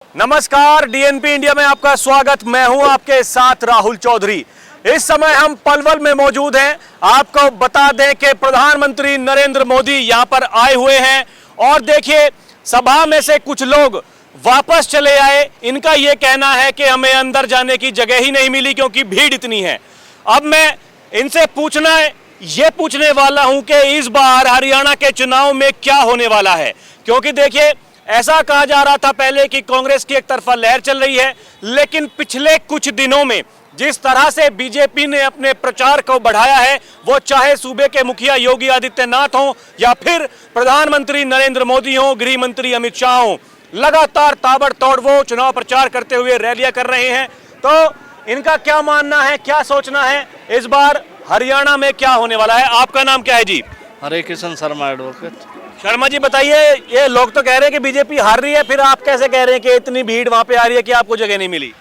नमस्कार, DNP India में आपका स्वागत। मैं हूं आपके साथ राहुल चौधरी। इस समय हम पलवल में मौजूद हैं। आपको बता दें कि प्रधानमंत्री नरेंद्र मोदी यहां पर आए हुए हैं और देखिए, सभा में से कुछ लोग वापस चले आए। इनका यह कहना है कि हमें अंदर जाने की जगह ही नहीं मिली क्योंकि भीड़ इतनी है। अब मैं इनसे पूछने वाला हूं कि इस बार हरियाणा के चुनाव में क्या होने वाला है, क्योंकि देखिए, ऐसा कहा जा रहा था पहले कि कांग्रेस की एक तरफा लहर चल रही है, लेकिन पिछले कुछ दिनों में जिस तरह से बीजेपी ने अपने प्रचार को बढ़ाया है, वो चाहे सूबे के मुखिया योगी आदित्यनाथ हों या फिर प्रधानमंत्री नरेंद्र मोदी हों, गृह मंत्री अमित शाह हों, लगातार ताबड़तोड़ वो चुनाव प्रचार करते हुए रैलियां कर रहे हैं। तो इनका क्या मानना है, क्या सोचना है, इस बार हरियाणा में क्या होने वाला है? आपका नाम क्या है जी? हरे किशन शर्मा एडवोकेट। शर्मा जी बताइए, ये लोग तो कह रहे हैं कि बीजेपी हार रही है, फिर आप कैसे कह रहे हैं कि इतनी भीड़ वहां पे आ रही है कि आपको जगह नहीं मिली?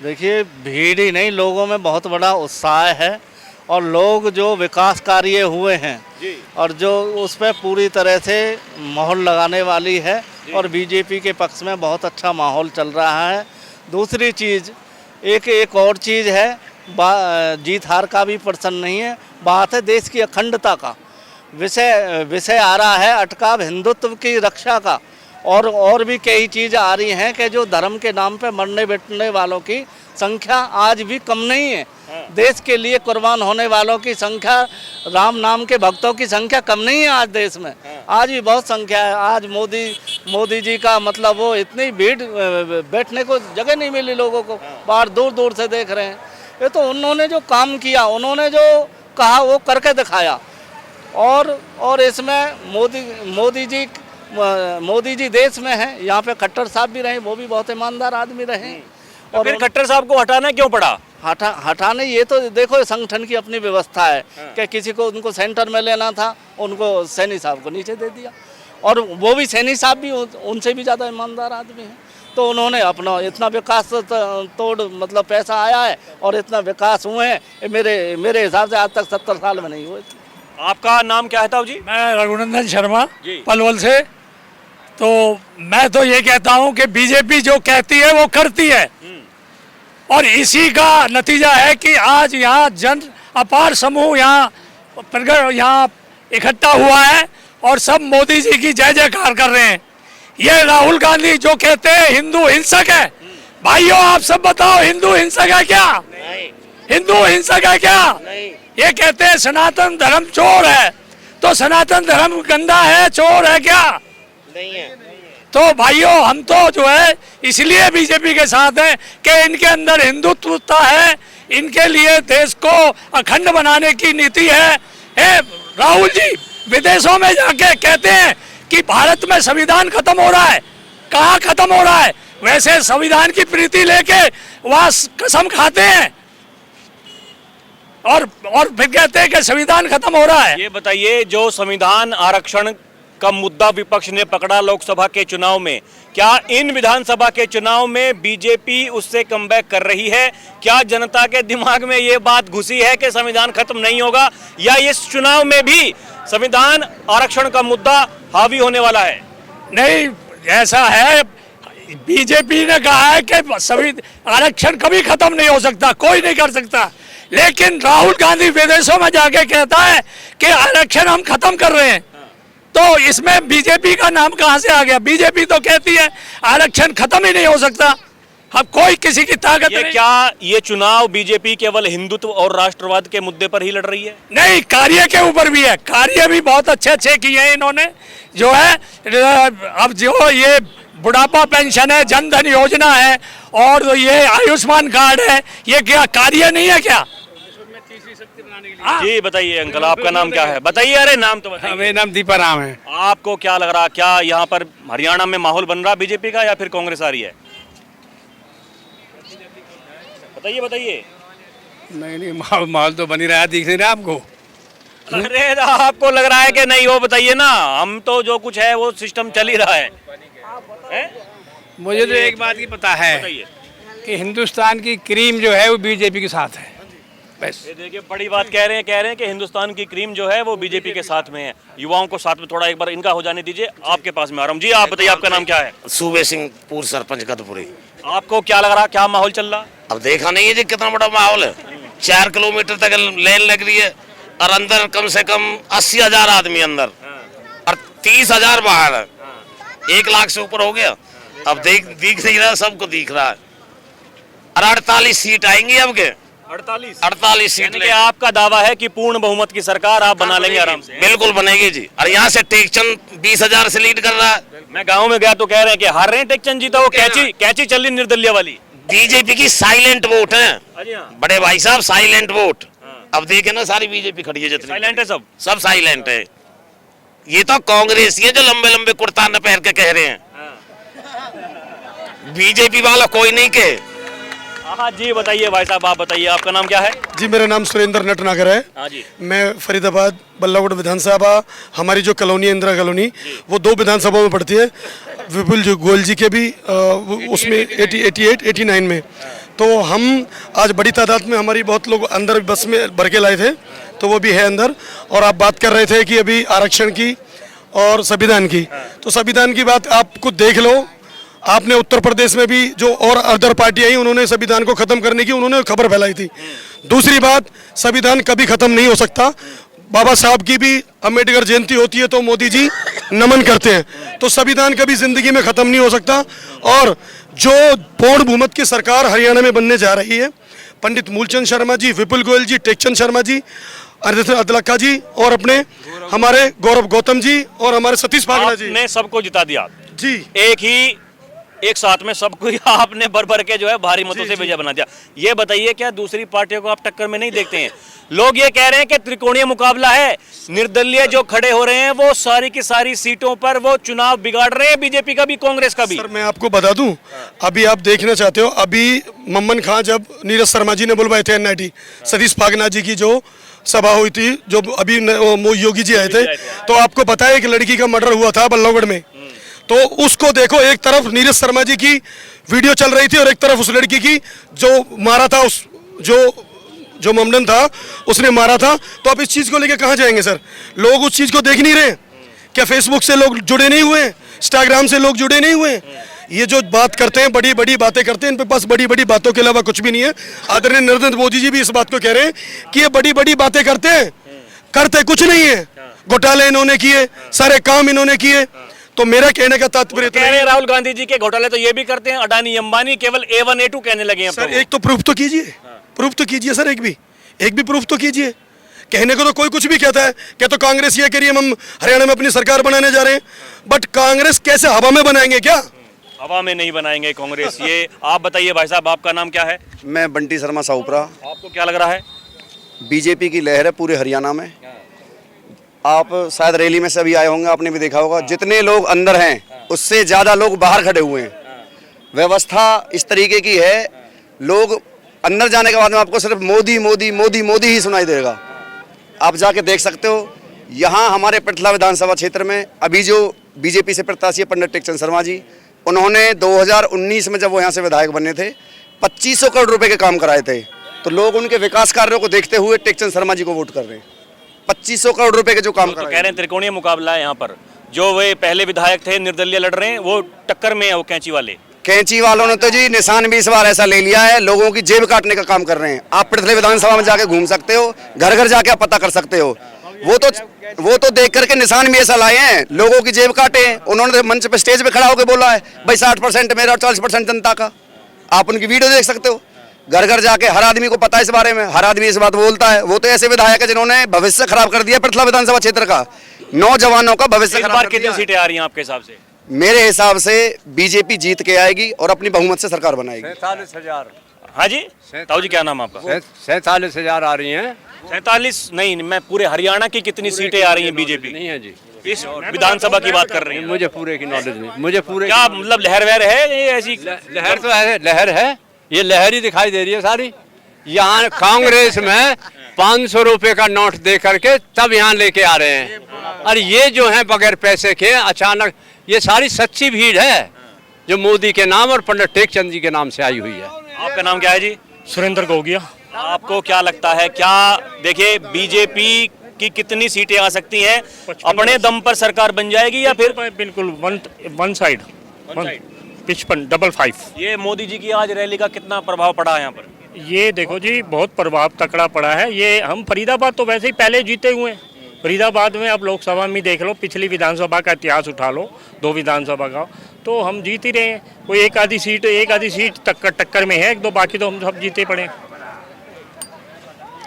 देखिए, भीड़ ही नहीं, लोगों में बहुत बड़ा उत्साह है और लोग जो विकास कार्य हुए हैं जी। और जो उस पर पूरी तरह से मोहर लगाने वाली है और बीजेपी के पक्ष में बहुत अच्छा माहौल चल रहा है। दूसरी चीज़, एक और चीज़ है, जीत हार का भी प्रश्न नहीं है, बात है देश की अखंडता का। विषय आ रहा है अटकाव हिंदुत्व की रक्षा का, और भी कई चीज़ आ रही हैं कि जो धर्म के नाम पे मरने बैठने वालों की संख्या आज भी कम नहीं है। देश के लिए कुर्बान होने वालों की संख्या, राम नाम के भक्तों की संख्या कम नहीं है आज देश में, आज भी बहुत संख्या है। आज मोदी जी का मतलब वो इतनी भीड़, बैठने को जगह नहीं मिली लोगों को, बाहर दूर दूर से देख रहे हैं। ये तो उन्होंने जो काम किया, उन्होंने जो कहा वो करके दिखाया। और इसमें मोदी जी देश में हैं, यहाँ पे खट्टर साहब भी रहे, वो भी बहुत ईमानदार आदमी रहे। और फिर खट्टर साहब को हटाना क्यों पड़ा? हटाने, ये तो देखो संगठन की अपनी व्यवस्था है कि किसी को उनको सेंटर में लेना था, उनको सैनी साहब को नीचे दे दिया, और वो भी सैनी साहब भी उनसे भी ज़्यादा ईमानदार आदमी हैं। तो उन्होंने अपना इतना विकास तोड़ मतलब पैसा आया है और इतना विकास हुए हैं, मेरे हिसाब से आज तक 70 साल में नहीं हुए थे। आपका नाम क्या है ताऊ जी? मैं रघुनंदन शर्मा पलवल से। तो मैं तो ये कहता हूँ कि बीजेपी जो कहती है वो करती है, और इसी का नतीजा है कि आज यहाँ जन अपार समूह यहाँ इकट्ठा हुआ है और सब मोदी जी की जय जयकार कर रहे हैं। ये राहुल गांधी जो कहते हैं हिंदू हिंसक है, भाइयों आप सब बताओ, हिंदू हिंसक है क्या? नहीं। हिंदू हिंसक है क्या? नहीं। ये कहते हैं सनातन धर्म चोर है, तो सनातन धर्म गंदा है, चोर है क्या? नहीं है। तो भाइयों, हम तो जो है इसलिए बीजेपी के साथ हैं कि इनके अंदर हिंदुत्वता है, इनके लिए देश को अखंड बनाने की नीति है। राहुल जी विदेशों में जाके कहते हैं कि भारत में संविधान खत्म हो रहा है। कहाँ खत्म हो रहा है? वैसे संविधान की प्रीति लेके वहाँ कसम खाते हैं और फिर कहते हैं कि संविधान खत्म हो रहा है। ये बताइए, जो संविधान आरक्षण का मुद्दा विपक्ष ने पकड़ा लोकसभा के चुनाव में, क्या इन विधानसभा के चुनाव में बीजेपी उससे कमबैक कर रही है? क्या जनता के दिमाग में ये बात घुसी है कि संविधान खत्म नहीं होगा, या इस चुनाव में भी संविधान आरक्षण का मुद्दा हावी होने वाला है? नहीं, ऐसा है, बीजेपी ने कहा है कि आरक्षण कभी खत्म नहीं हो सकता, कोई नहीं कर सकता, लेकिन राहुल गांधी विदेशों में जाके कहता है कि आरक्षण हम खत्म कर रहे हैं। तो इसमें बीजेपी का नाम कहां से आ गया? बीजेपी तो कहती है आरक्षण खत्म ही नहीं हो सकता, अब कोई किसी की ताकत नहीं। क्या ये चुनाव बीजेपी केवल हिंदुत्व और राष्ट्रवाद के मुद्दे पर ही लड़ रही है? नहीं, कार्य के ऊपर भी है, कार्य भी बहुत अच्छे किए हैं इन्होंने। जो है अब जो ये बुढ़ापा पेंशन है, जन धन योजना है और ये आयुष्मान कार्ड है, ये क्या कार्य नहीं है क्या? जी बताइए अंकल, आपका नाम क्या है? बताइए, अरे नाम तो बताइए। मेरा नाम दीपाराम है। आपको क्या लग रहा, क्या यहाँ पर हरियाणा में माहौल बन रहा बीजेपी का या फिर कांग्रेस आ रही है? बताइए। नहीं, माहौल तो बनी रहा, दिख नहीं रहा आपको? अरे आपको लग रहा है कि नहीं, वो बताइए ना। हम तो जो कुछ है वो सिस्टम चल ही रहा है? मुझे तो एक बात की पता है कि हिंदुस्तान की क्रीम जो है वो बीजेपी के साथ है। बस। ये देखिए बड़ी बात कह रहे हैं कि हिंदुस्तान की क्रीम जो है वो बीजेपी के साथ में है। युवाओं को साथ में थोड़ा एक बार इनका हो जाने दीजिए, आपके पास में आ रहा हूँ। जी आप बताइए, आपका नाम क्या है? सूबे सिंह पूर्व सरपंच गदपुरी। आपको क्या लग रहा, क्या माहौल चल रहा? अब देखा नहीं है जी कितना बड़ा माहौल है। 4 किलोमीटर तक लेन लग रही है और अंदर कम से कम 80,000 आदमी अंदर और 30,000 बाहर है। 1 लाख से ऊपर हो गया। अब दिख नहीं रहा, सबको दिख रहा है। और 48 सीट आएंगी अब के 48 सीट यानी कि आपका दावा है कि पूर्ण बहुमत की सरकार आप बना लेंगे आराम से? बिल्कुल बनेगी जी। और यहाँ से टेकचंद 20,000 से लीड कर रहा है। मैं गांव में गया तो कह रहे हैं कि हार रहे हैं टेकचंद जी, तो वो कैची चल रही निर्दलीय वाली। बीजेपी की साइलेंट वोट है हाँ। बड़े भाई साहब, साइलेंट वोट। अब देखे ना सारी बीजेपी खड़ी है जितनी, साइलेंट है सब साइलेंट है। ये तो कांग्रेस है जो लंबे लंबे कुर्ता न पहन के कह रहे हैं। बीजेपी वाला कोई नहीं के। हाँ जी बताइए भाई साहब, आप बताइए, आपका नाम क्या है? जी मेरा नाम सुरेंद्र नटनागर है। हाँ जी। मैं फरीदाबाद बल्लागुड़ विधानसभा, हमारी जो कॉलोनी है इंदिरा कॉलोनी, वो 2 विधानसभाओं में पड़ती है। विपुल जो गोयल जी के भी उसमें 88, 89 में। तो हम आज बड़ी तादाद में, हमारी बहुत लोग अंदर बस में भर के लाए थे, तो वो भी है अंदर। और आप बात कर रहे थे कि अभी आरक्षण की और संविधान की, तो संविधान की बात आप खुद देख लो। आपने उत्तर प्रदेश में भी जो और अदर पार्टी आई, उन्होंने संविधान को खत्म करने की उन्होंने खबर फैलाई थी। दूसरी बात, संविधान कभी खत्म नहीं हो सकता। बाबा साहब की भी अम्बेडकर जयंती होती है तो मोदी जी नमन करते हैं। तो संविधान कभी जिंदगी में खत्म नहीं हो सकता। और जो पूर्ण बहुमत की सरकार हरियाणा में बनने जा रही है, पंडित मूलचंद शर्मा जी, विपुल गोयल जी, टेकचंद शर्मा जी, अदलक्का जी और अपने हमारे गौरव गौतम जी और हमारे सतीश पागड़ा जी ने सबको जिता दिया जी। एक साथ में सबको ही आपने भर के जो है भारी मतों से विजय बना दिया। ये बताइए, क्या दूसरी पार्टियों को आप टक्कर में नहीं देखते हैं? लोग ये कह रहे हैं कि त्रिकोणीय मुकाबला है, निर्दलीय जो खड़े हो रहे हैं वो सारी की सारी सीटों पर वो चुनाव बिगाड़ रहे हैं, बीजेपी का भी कांग्रेस का भी। सर मैं आपको बता दूं, अभी आप देखना चाहते हो, अभी मम्मन खां जब नीरज शर्मा जी ने बुलवाए थे NIT, सतीश पागना जी की जो सभा हुई थी, जो अभी योगी जी आए थे, तो आपको पता है एक लड़की का मर्डर हुआ था बल्लभगढ़ में। तो उसको देखो, एक तरफ नीरज शर्मा जी की वीडियो चल रही थी और एक तरफ उस लड़की की जो मारा था, उस जो ममडन था उसने मारा था। तो अब इस चीज को लेके कहाँ जाएंगे सर? लोग उस चीज को देख नहीं रहे। क्या फेसबुक से लोग जुड़े नहीं हुए? इंस्टाग्राम से लोग जुड़े नहीं हुए? ये जो बात करते हैं, बड़ी बड़ी बातें करते हैं, इनके पास बड़ी बड़ी बातों के अलावा कुछ भी नहीं है। आदरणीय नरेंद्र मोदी जी भी इस बात को कह रहे हैं कि ये बड़ी बड़ी बातें करते हैं, करते कुछ नहीं है। घोटाले इन्होंने किए, सारे काम इन्होंने किए। तो मेरा कहने का तात्पर्य कह रहे हैं राहुल गांधी जी के घोटाले तो ये भी करते हैं, अडानी अंबानी केवल A1 A2 कहने लगे हैं। सर एक तो प्रूफ तो कीजिए, प्रूफ तो कीजिए सर, एक भी प्रूफ तो कीजिए। कहने को तो कोई कुछ भी कहता है कि तो कांग्रेस ये करिए, हम हरियाणा में अपनी सरकार बनाने जा रहे हैं, बट कांग्रेस कैसे हवा में बनाएंगे? क्या हवा में नहीं बनाएंगे कांग्रेस। ये आप बताइए भाई साहब, आपका नाम क्या है? मैं बंटी शर्मा साउपरा। आपको क्या लग रहा है? बीजेपी की लहर है पूरे हरियाणा में। आप शायद रैली में से अभी आए होंगे, आपने भी देखा होगा, जितने लोग अंदर हैं उससे ज़्यादा लोग बाहर खड़े हुए हैं। व्यवस्था इस तरीके की है, लोग अंदर जाने के बाद में आपको सिर्फ मोदी मोदी मोदी मोदी ही सुनाई देगा। आप जाके देख सकते हो। यहाँ हमारे पृथला विधानसभा क्षेत्र में अभी जो बीजेपी से प्रत्याशी है पंडित टेकचंद शर्मा जी, उन्होंने 2019 में जब वो यहाँ से विधायक बने थे 2500 करोड़ रुपए के काम कराए थे। तो लोग उनके विकास कार्यों को देखते हुए टेकचंद शर्मा जी को वोट कर रहे हैं। 2500 करोड़ रुपए के जो काम तो कह रहे हैं त्रिकोणीय मुकाबला है यहाँ पर। जो वे पहले विधायक थे निर्दलीय लड़ रहे हैं, वो टक्कर में है, वो कैंची वाले। कैंची वालों ने तो जी निशान भी इस बार ऐसा ले लिया है, लोगों की जेब काटने का काम कर रहे हैं। आप पृथ्वी विधानसभा में जाके घूम सकते हो, घर घर जाके आप पता कर सकते हो। वो तो देख करके निशान भी ऐसा लाए हैं, लोगों की जेब काटे। उन्होंने मंच पे स्टेज पे खड़ा होकर बोला है भाई 60% मेरा और 40% जनता का। आप उनकी वीडियो देख सकते हो। घर घर जाके हर आदमी को पता है इस बारे में, हर आदमी इस बात बोलता है। वो तो ऐसे विधायक है जिन्होंने भविष्य खराब कर दिया पृथला विधानसभा क्षेत्र का, नौजवानों का भविष्य खराब कर दिया। कितनी सीटें आ रही हैं आपके हिसाब से? मेरे हिसाब से बीजेपी जीत के आएगी और अपनी बहुमत से सरकार बनाएगी। 47,000। हाँ जी ताऊ जी, क्या नाम आपका? 47,000 आ रही हैं। 47 नहीं, मैं पूरे हरियाणा की कितनी सीटें आ रही हैं बीजेपी? नहीं है जी, इस विधानसभा की बात कर रहे हैं। मुझे पूरे की नॉलेज नहीं, मुझे पूरे क्या मतलब लहर वहर है ये ऐसी? लहर तो है, लहर है, ये लहर ही दिखाई दे रही है सारी। यहाँ कांग्रेस में 500 रुपए का नोट दे करके तब यहाँ लेके आ रहे हैं, और ये जो है बगैर पैसे के अचानक, ये सारी सच्ची भीड़ है जो मोदी के नाम और पंडित टेकचंद जी के नाम से आई हुई है। आपका नाम क्या है जी? सुरेंद्र गोगिया। आपको क्या लगता है, क्या देखिए बीजेपी की कितनी सीटें आ सकती हैं, अपने दम पर सरकार बन जाएगी या फिर बिल्कुल वन साइड 55 55। ये मोदी जी की आज रैली का कितना प्रभाव पड़ा है यहाँ पर? ये देखो जी बहुत प्रभाव तकड़ा पड़ा है। ये हम फरीदाबाद तो वैसे ही पहले जीते हुए हैं। फरीदाबाद में अब लोकसभा में देख लो, पिछली विधानसभा का इतिहास उठा लो, 2 विधानसभा का, तो हम जीत ही रहे हैं। कोई एक आधी सीट टक्कर में है, 1-2, बाकी तो हम सब जीते पड़े।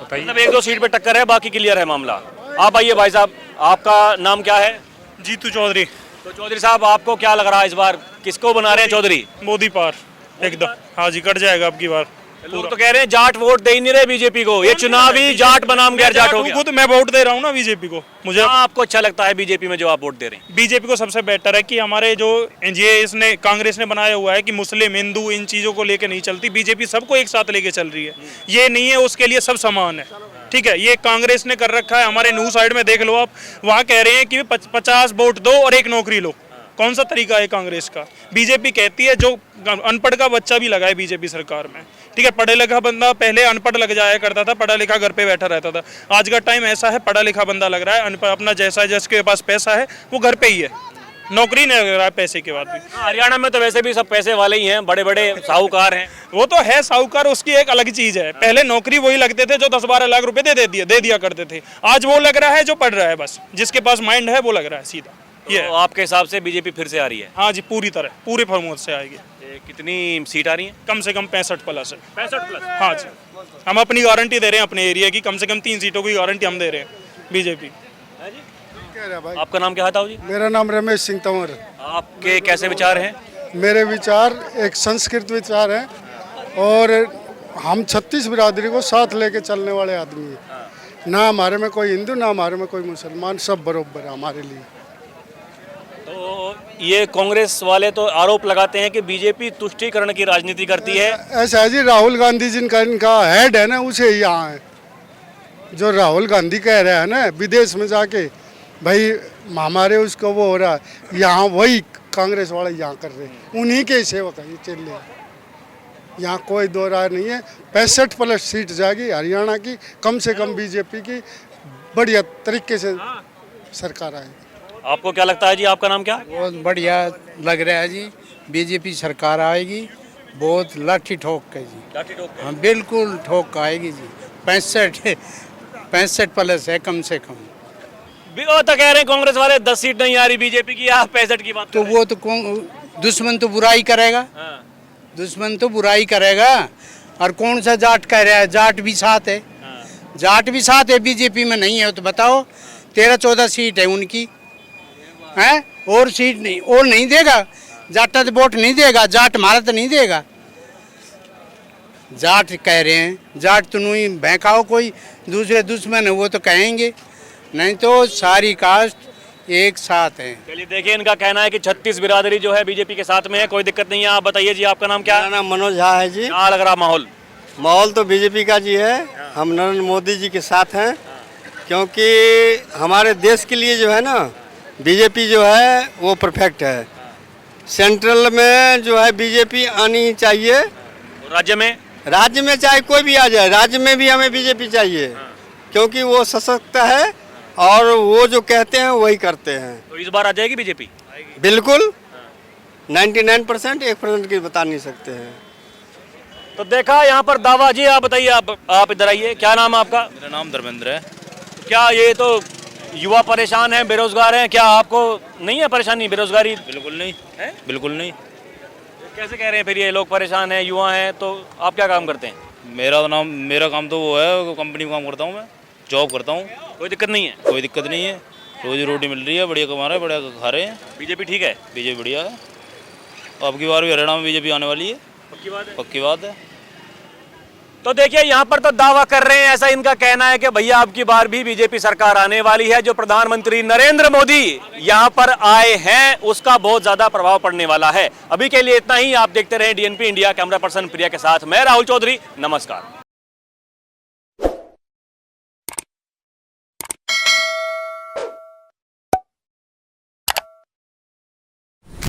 बताइए। मतलब 1-2 सीट पे टक्कर है, बाकी क्लियर है मामला। आप आइए भाई साहब, आपका नाम क्या है? जीतू चौधरी। तो चौधरी साहब, आपको क्या लग रहा है इस बार किसको बना रहे हैं चौधरी? मोदी पार एकदम। हाँ जी, कट जाएगा अब की बार। लोग तो कह रहे हैं जाट वोट दे ही नहीं रहे बीजेपी को, ये चुनावी जाट बनाम गैर जाट हो गया। खुद मैं वोट दे रहा हूँ ना बीजेपी को। मुझे आपको अच्छा लगता है बीजेपी में जो आप वोट दे रहे हैं? बीजेपी को सबसे बेटर है कि हमारे जो ये इसने कांग्रेस ने बनाया हुआ है कि मुस्लिम हिंदू इन चीज़ों को लेके नहीं चलती, बीजेपी सबको एक साथ लेके चल रही है। ये नहीं है उसके लिए सब समान है, ठीक है। ये कांग्रेस ने कर रखा है। हमारे न्यू साइड में देख लो आप, वहाँ कह रहे हैं कि 50 वोट दो और 1 नौकरी लो। कौन सा तरीका है कांग्रेस का? बीजेपी कहती है जो अनपढ़ का बच्चा भी लगा है बीजेपी सरकार में, ठीक है। पढ़ा लिखा बंदा पहले अनपढ़ लग जाया करता था, पढ़ा लिखा घर पे बैठा रहता था। आज का टाइम ऐसा है, पढ़ा लिखा बंदा लग रहा है, अनपढ़ अपना जैसा जिसके पास पैसा है वो घर पे ही है, नौकरी नहीं लग रहा है पैसे के बाद भी। हरियाणा में तो वैसे भी सब पैसे वाले ही हैं, बड़े बड़े साहूकार हैं। वो तो है साहूकार, उसकी एक अलग चीज है। पहले नौकरी वही लगते थे जो 10-12 लाख रुपए दे दिया करते थे। आज वो लग रहा है जो पढ़ रहा है, बस जिसके पास माइंड है वो लग रहा है सीधा। ये तो आपके हिसाब से बीजेपी फिर से आ रही है? हाँ जी, पूरी तरह पूरे फॉर्मूले से आएगी। कितनी सीट आ रही है? कम से कम 65 प्लस है। 65 प्लस? हाँ जी, हम अपनी गारंटी दे रहे हैं अपने एरिया की, कम से कम 3 सीटों की गारंटी हम दे रहे हैं बीजेपी। आपका नाम क्या था जी? मेरा नाम रमेश सिंह तंवर। आपके कैसे विचार हैं? मेरे विचार एक संस्कृत विचार है और हम 36 बिरादरी को साथ लेके चलने वाले आदमी हैं। ना हमारे में कोई हिंदू, ना हमारे में कोई मुसलमान, सब बराबर है हमारे लिए। तो ये कांग्रेस वाले तो आरोप लगाते हैं कि बीजेपी तुष्टीकरण की राजनीति करती है। ऐसा है जी, राहुल गांधी जिनका इनका हेड है ना, उसे यहाँ है। जो राहुल गांधी कह रहा है ना विदेश में जाके भाई हमारे उसको वो हो रहा है, यहाँ वही कांग्रेस वाले यहाँ कर रहे हैं, उन्हीं के सेवक है ये चल। यहाँ कोई दो राय नहीं है। 65 प्लस सीट जाएगी हरियाणा की, कम से कम बीजेपी की बढ़िया तरीके से सरकार आएगी। आपको क्या लगता है जी, आपका नाम क्या? बहुत बढ़िया लग रहा है जी, बीजेपी सरकार आएगी, बहुत लाठी ठोक के जी। लाठी ठोक के? हाँ बिल्कुल ठोक आएगी जी। 65 प्लस है कम से कम। वो तो कह रहे हैं कांग्रेस वाले 10 सीट नहीं आ रही बीजेपी की, आप 65 की बात तो वो तो दुश्मन तो बुराई करेगा, दुश्मन तो बुराई करेगा। और कौन सा जाट कह रहा है? जाट भी साथ है, जाट भी साथ है, बीजेपी में नहीं है। तो बताओ, 13-14 सीट है उनकी, है और सीट नहीं, और नहीं देगा जाटा तो वोट नहीं देगा, जाट हमारा तो नहीं देगा। जाट कह रहे हैं, जाट तो नहीं बहकाओ, कोई दूसरे दुश्मन है वो तो कहेंगे, नहीं तो सारी कास्ट एक साथ है। चलिए देखिए, इनका कहना है कि 36 बिरादरी जो है बीजेपी के साथ में है, कोई दिक्कत नहीं है। आप बताइए जी, आपका नाम क्या है? मेरा नाम मनोज झा है जी। क्या लग रहा माहौल? माहौल तो बीजेपी का जी है, हम नरेंद्र मोदी जी के साथ हैं, क्योंकि हमारे देश के लिए जो है ना बीजेपी जो है वो परफेक्ट है। सेंट्रल में जो है बीजेपी आनी चाहिए, राज्य में चाहे कोई भी आ जाए, राज्य में भी हमें बीजेपी चाहिए, क्योंकि वो सशक्त है और वो जो कहते हैं वही करते हैं। तो इस बार आ जाएगी बीजेपी? बिल्कुल 99%, 1% की बता नहीं सकते हैं। तो देखा यहाँ पर दावा। जी आप बताइए, आप इधर आइए, क्या नाम है आपका? मेरा नाम धर्मेंद्र है। क्या ये तो युवा परेशान हैं, बेरोजगार हैं, क्या आपको नहीं है परेशानी बेरोजगारी? बिल्कुल नहीं है, बिल्कुल नहीं। कैसे कह रहे हैं फिर ये लोग परेशान हैं, युवा हैं? तो आप क्या काम करते हैं? मेरा काम तो वो है, कंपनी में काम करता हूँ, मैं जॉब करता हूँ। कोई दिक्कत नहीं है? कोई दिक्कत नहीं है, रोजी रोटी मिल रही है, बढ़िया कमा रहे हैं, बढ़िया खा रहे हैं। बीजेपी ठीक है? बीजेपी बढ़िया है। अब की बार भी हरियाणा में बीजेपी आने वाली है। पक्की बात है? पक्की बात है। तो देखिए, यहाँ पर तो दावा कर रहे हैं, ऐसा इनका कहना है कि भैया अब की बार भी बीजेपी सरकार आने वाली है। जो प्रधानमंत्री नरेंद्र मोदी यहाँ पर आए हैं उसका बहुत ज्यादा प्रभाव पड़ने वाला है। अभी के लिए इतना ही। आप देखते रहे DNP इंडिया। कैमरा पर्सन प्रिया के साथ मैं राहुल चौधरी, नमस्कार।